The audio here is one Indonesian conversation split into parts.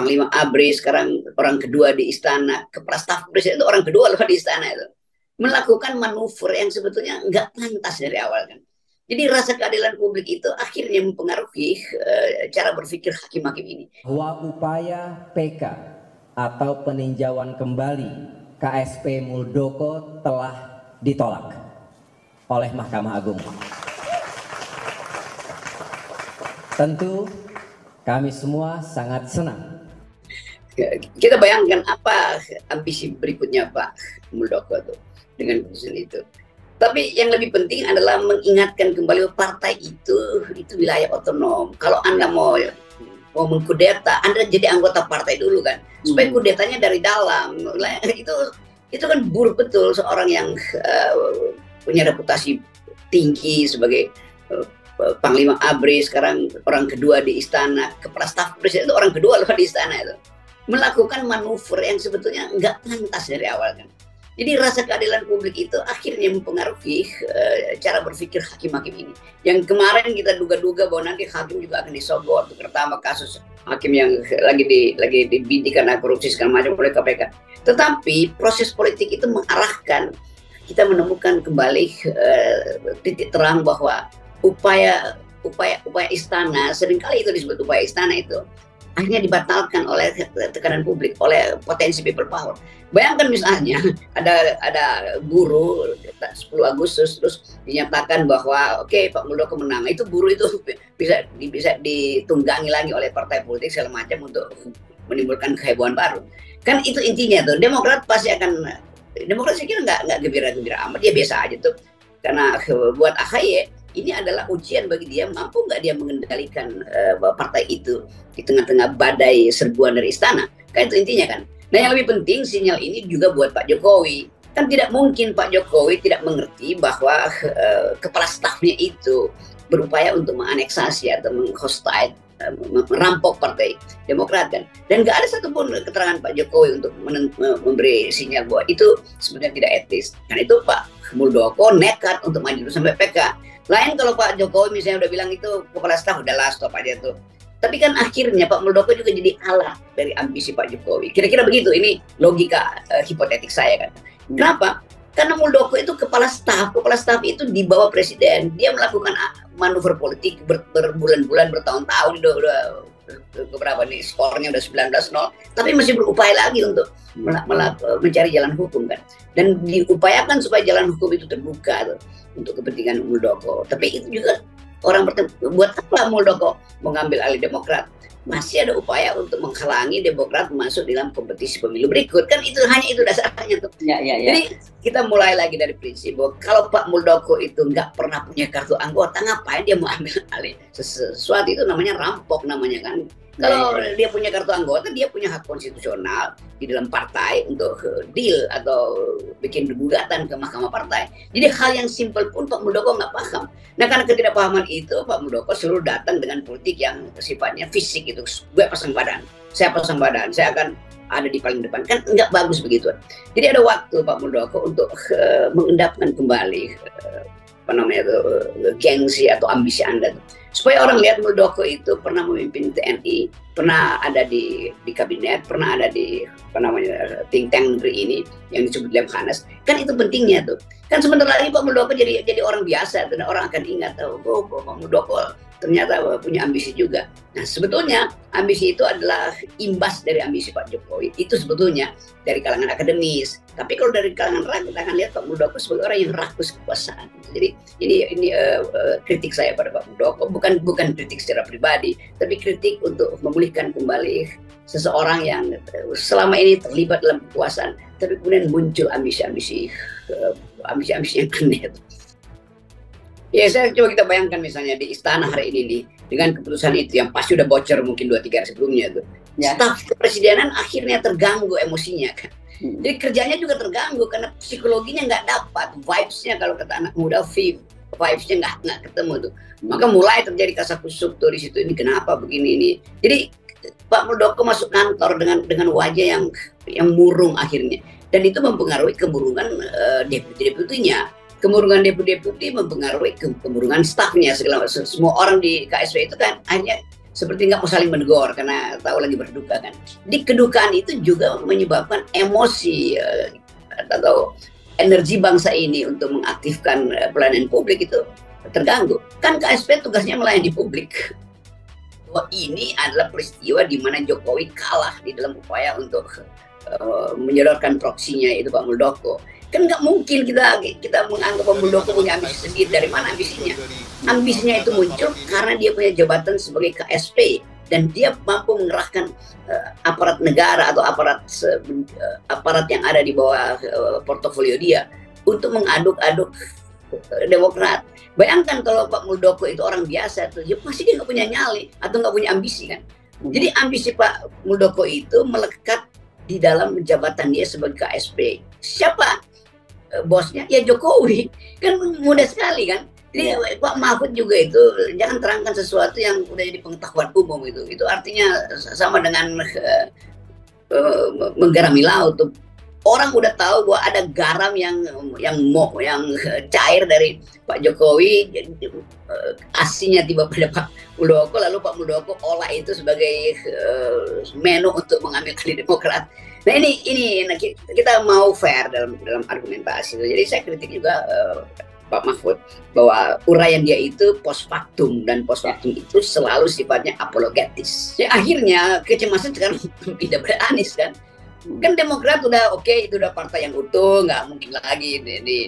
Panglima ABRI, sekarang orang kedua di istana, kepala staf presiden itu orang kedua loh di istana itu, melakukan manuver yang sebetulnya nggak pantas dari awal kan. Jadi rasa keadilan publik itu akhirnya mempengaruhi cara berpikir hakim-hakim ini. Bahwa upaya PK atau peninjauan kembali KSP Muldoko telah ditolak oleh Mahkamah Agung. Tentu kami semua sangat senang. Kita bayangkan apa ambisi berikutnya Pak Muldoko tuh dengan keputusan itu. Tapi yang lebih penting adalah mengingatkan kembali partai itu wilayah otonom. Kalau Anda mau mengkudeta, Anda jadi anggota partai dulu kan, supaya kudetanya dari dalam. Itu kan buruk betul seorang yang punya reputasi tinggi sebagai Panglima ABRI, sekarang orang kedua di istana, kepala staf presiden itu orang kedua loh di istana itu, melakukan manuver yang sebetulnya nggak pantas dari awal kan. Jadi rasa keadilan publik itu akhirnya mempengaruhi cara berpikir hakim-hakim ini. Yang kemarin kita duga-duga bahwa nanti hakim juga akan disogok, terutama kasus hakim yang lagi dibidik karena korupsi segala macam oleh KPK. Tetapi proses politik itu mengarahkan kita menemukan kembali titik terang bahwa upaya istana, seringkali itu disebut upaya istana itu akhirnya dibatalkan oleh tekanan publik, oleh potensi people power. Bayangkan misalnya ada buruh 10 Agustus terus dinyatakan bahwa oke, Pak Muldoko menang, itu buruh itu bisa ditunggangi lagi oleh partai politik segala macam untuk menimbulkan kehebohan baru. Kan itu intinya tuh, Demokrat saya kira nggak gembira-gembira amat, dia biasa aja tuh. Karena buat AHY ini adalah ujian bagi dia, mampu nggak dia mengendalikan partai itu di tengah-tengah badai serbuan dari istana. Kan itu intinya kan. Nah yang lebih penting sinyal ini juga buat Pak Jokowi. Kan tidak mungkin Pak Jokowi tidak mengerti bahwa kepala stafnya itu berupaya untuk menganeksasi atau menghostile, merampok partai Demokrat kan. Dan nggak ada satupun keterangan Pak Jokowi untuk memberi sinyal bahwa itu sebenarnya tidak etis. Karena itu Pak Muldoko nekat untuk maju sampai PK. Lain kalau Pak Jokowi misalnya udah bilang itu kepala staf, udahlah stop aja tuh. Tapi kan akhirnya Pak Muldoko juga jadi alat dari ambisi Pak Jokowi. Kira-kira begitu, ini logika hipotetik saya kan. Kenapa? Karena Muldoko itu kepala staf itu di bawah presiden. Dia melakukan manuver politik berbulan-bulan, bertahun-tahun, udah beberapa nih skornya udah 19-0, tapi masih berupaya lagi untuk mencari jalan hukum kan. Dan diupayakan supaya jalan hukum itu terbuka tuh, untuk kepentingan Muldoko. Tapi itu juga orang bertanya, buat apa Muldoko mengambil alih Demokrat? Masih ada upaya untuk menghalangi Demokrat masuk dalam kompetisi pemilu berikut. Kan itu hanya itu dasarnya tuh. Ya. Jadi kita mulai lagi dari prinsip bahwa kalau Pak Muldoko itu nggak pernah punya kartu anggota, ngapain dia mau ambil alih sesuatu? Itu namanya rampok namanya kan. Kalau dia punya kartu anggota, dia punya hak konstitusional di dalam partai untuk deal atau bikin gugatan ke mahkamah partai. Jadi hal yang simpel pun Pak Muldoko nggak paham. Nah karena ketidakpahaman itu, Pak Muldoko selalu datang dengan politik yang sifatnya fisik gitu. Gue pasang badan, saya akan ada di paling depan. Kan nggak bagus begitu. Jadi ada waktu Pak Muldoko untuk mengendapkan kembali gengsi atau ambisi Anda tuh. Supaya orang lihat Muldoko itu pernah memimpin TNI, pernah ada di kabinet, pernah ada di think tank negeri ini yang disebut Lemhanas. Kan itu pentingnya tuh. Kan sebentar lagi Pak Muldoko jadi orang biasa, dan orang akan ingat Pak Muldoko ternyata punya ambisi juga. Nah sebetulnya ambisi itu adalah imbas dari ambisi Pak Jokowi. Itu sebetulnya dari kalangan akademis. Tapi kalau dari kalangan rakyat kita akan lihat Pak Muldoko sebagai orang yang rakus kekuasaan. Jadi ini kritik saya pada Pak Muldoko, bukan kritik secara pribadi, tapi kritik untuk memulihkan kembali seseorang yang selama ini terlibat dalam kekuasaan, tapi kemudian muncul ambisi-ambisi yang aneh. Ya saya coba kita bayangkan misalnya di istana hari ini nih, dengan keputusan itu yang pasti udah bocor mungkin 2-3 hari sebelumnya tuh. Ya. Staf kepresidenan akhirnya terganggu emosinya kan. Jadi kerjanya juga terganggu karena psikologinya nggak dapat, vibes-nya kalau kata anak muda, vibes-nya nggak ketemu tuh. Maka mulai terjadi kasakusuk tuh di situ, ini kenapa begini ini. Jadi Pak Muldoko masuk kantor dengan wajah yang murung akhirnya, dan itu mempengaruhi kemurungan deputi-deputinya. Kemurungan deputi mempengaruhi kemurungan stafnya, semua orang di KSP itu kan akhirnya seperti nggak mau saling menegur karena tahu lagi berduka kan. Di kedukaan itu juga menyebabkan emosi atau energi bangsa ini untuk mengaktifkan pelayanan publik itu terganggu. Kan KSP tugasnya melayani publik. Bahwa ini adalah peristiwa di mana Jokowi kalah di dalam upaya untuk menyodorkan proksinya itu Pak Muldoko. Kan nggak mungkin kita menganggap Pak Muldoko punya ambisi sendiri. Dari mana ambisinya? Ambisinya itu muncul karena dia punya jabatan sebagai KSP dan dia mampu mengerahkan aparat negara atau aparat yang ada di bawah portofolio dia untuk mengaduk-aduk Demokrat. Bayangkan kalau Pak Muldoko itu orang biasa tuh, ya pasti dia nggak punya nyali atau nggak punya ambisi kan. Jadi ambisi Pak Muldoko itu melekat di dalam jabatan dia sebagai KSP. Siapa bosnya? Ya Jokowi. Kan mudah sekali kan. Jadi Pak Mahfud juga itu jangan terangkan sesuatu yang udah jadi pengetahuan umum itu. Itu artinya sama dengan menggarami laut tuh. Orang udah tahu bahwa ada garam yang cair dari Pak Jokowi, asinnya tiba pada Pak Muldoko, lalu Pak Muldoko olah itu sebagai menu untuk mengambil alih Demokrat. Nah ini kita mau fair dalam argumentasi. Jadi saya kritik juga Pak Mahfud bahwa uraian dia itu post factum dan post factum itu selalu sifatnya apologetis. Ya akhirnya kecemasan sekarang tidak berAnis kan. Kan Demokrat udah oke, itu udah partai yang utuh, nggak mungkin lagi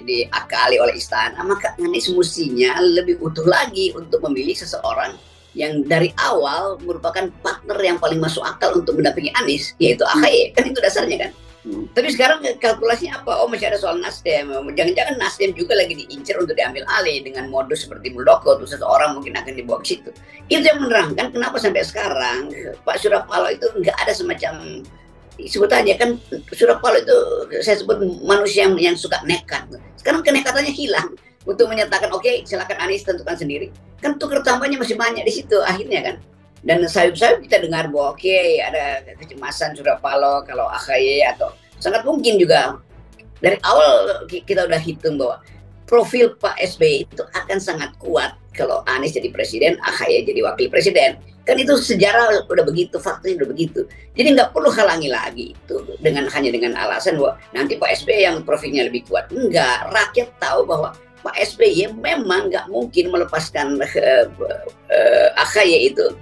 diakali oleh istana. Maka Anies mestinya lebih utuh lagi untuk memilih seseorang yang dari awal merupakan partner yang paling masuk akal untuk mendampingi Anies, yaitu AHY. Kan itu dasarnya kan. Tapi sekarang kalkulasinya apa? Oh masih ada soal Nasdem. Jangan-jangan Nasdem juga lagi diincar untuk diambil alih dengan modus seperti Muldoko. Tuh seseorang mungkin akan dibawa ke situ. Itu yang menerangkan kenapa sampai sekarang Pak Surya Paloh itu nggak ada semacam sebut aja kan Surya Paloh itu saya sebut manusia yang suka nekat. Sekarang kenekatannya hilang untuk menyatakan oke, silakan Anies tentukan sendiri. Kan tukar tambahnya masih banyak di situ akhirnya kan. Dan sayup-sayup kita dengar bahwa oke, ada kecemasan Surya Paloh kalau AHY atau sangat mungkin juga dari awal kita udah hitung bahwa profil Pak SBY itu akan sangat kuat kalau Anies jadi presiden, AHY jadi wakil presiden. Kan itu sejarah udah begitu, faktanya udah begitu. Jadi nggak perlu halangi lagi itu hanya dengan alasan bahwa nanti Pak SBY yang profilnya lebih kuat. Enggak, rakyat tahu bahwa Pak SBY memang nggak mungkin melepaskan AHY itu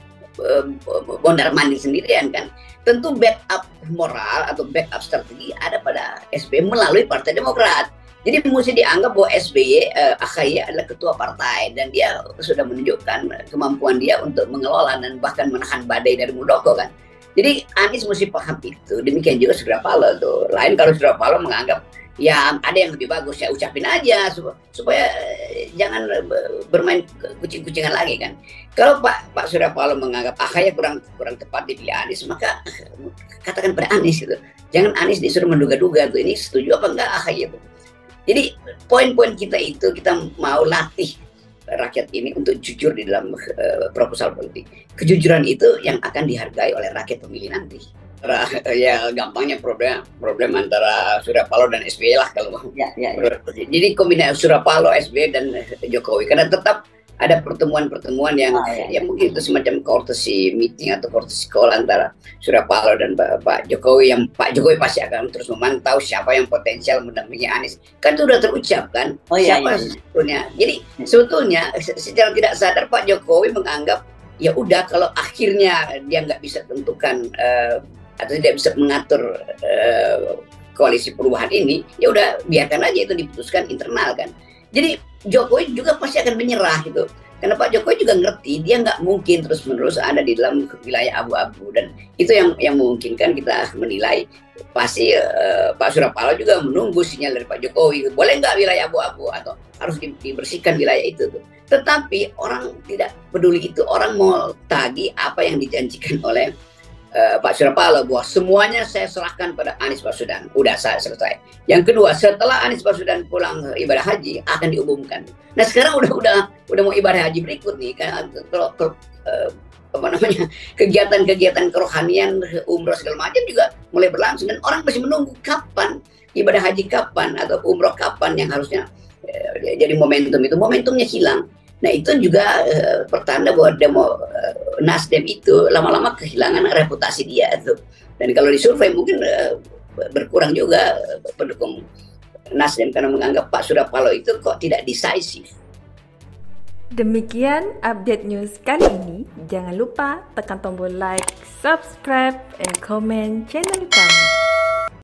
bondar mandir sendirian kan. Tentu backup moral atau backup strategi ada pada SBY melalui Partai Demokrat. Jadi mesti dianggap bahwa SBY, AHY adalah ketua partai dan dia sudah menunjukkan kemampuan dia untuk mengelola dan bahkan menahan badai dari Muldoko kan. Jadi Anies mesti paham itu. Demikian juga Surya Paloh tuh. Lain kalau Surya Paloh menganggap ya ada yang lebih bagus, saya ucapin aja supaya jangan bermain kucing-kucingan lagi kan. Kalau Pak Surya Paloh menganggap AHY kurang tepat dipilih Anies, maka katakan pada Anies gitu. Jangan Anies disuruh menduga-duga tuh ini setuju apa enggak AHY itu. Jadi poin-poin kita itu kita mau latih rakyat ini untuk jujur di dalam proposal politik. Kejujuran itu yang akan dihargai oleh rakyat pemilih nanti. Ya gampangnya problem antara Surya Paloh dan SBY lah kalau mau. Ya. Jadi kombinasi Surya Paloh, SBY dan Jokowi karena tetap ada pertemuan-pertemuan yang ya mungkin itu semacam courtesy meeting atau courtesy call antara Surya Paloh dan Pak Jokowi yang Pak Jokowi pasti akan terus memantau siapa yang potensial mendampingi Anies. Kan itu sudah terucap kan siapa sebetulnya. Jadi sebetulnya secara tidak sadar Pak Jokowi menganggap ya udah kalau akhirnya dia nggak bisa tentukan atau tidak bisa mengatur koalisi perubahan ini, ya udah biarkan aja itu diputuskan internal kan. Jadi Jokowi juga pasti akan menyerah gitu. Karena Pak Jokowi juga ngerti dia nggak mungkin terus-menerus ada di dalam wilayah abu-abu dan itu yang memungkinkan kita menilai pasti Pak Surya Paloh juga menunggu sinyal dari Pak Jokowi. Boleh nggak wilayah abu-abu atau harus dibersihkan wilayah itu tuh. Tetapi orang tidak peduli itu, orang mau tagih apa yang dijanjikan oleh Pak Surya Paloh bahwa semuanya saya serahkan pada Anies Baswedan. Udah saya selesai. Yang kedua, setelah Anies Baswedan pulang ibadah haji akan diumumkan. Nah sekarang udah mau ibadah haji berikut nih kan kegiatan-kegiatan kerohanian, umroh segala macam juga mulai berlangsung dan orang masih menunggu kapan ibadah haji kapan atau umroh kapan yang harusnya jadi momentum itu. Momentumnya hilang. Nah itu juga pertanda bahwa Nasdem itu lama-lama kehilangan reputasi dia tuh. Dan kalau disurvei mungkin berkurang juga pendukung Nasdem karena menganggap Pak Surya Paloh itu kok tidak decisive. Demikian update news kali ini. Jangan lupa tekan tombol like, subscribe, and comment channel kami.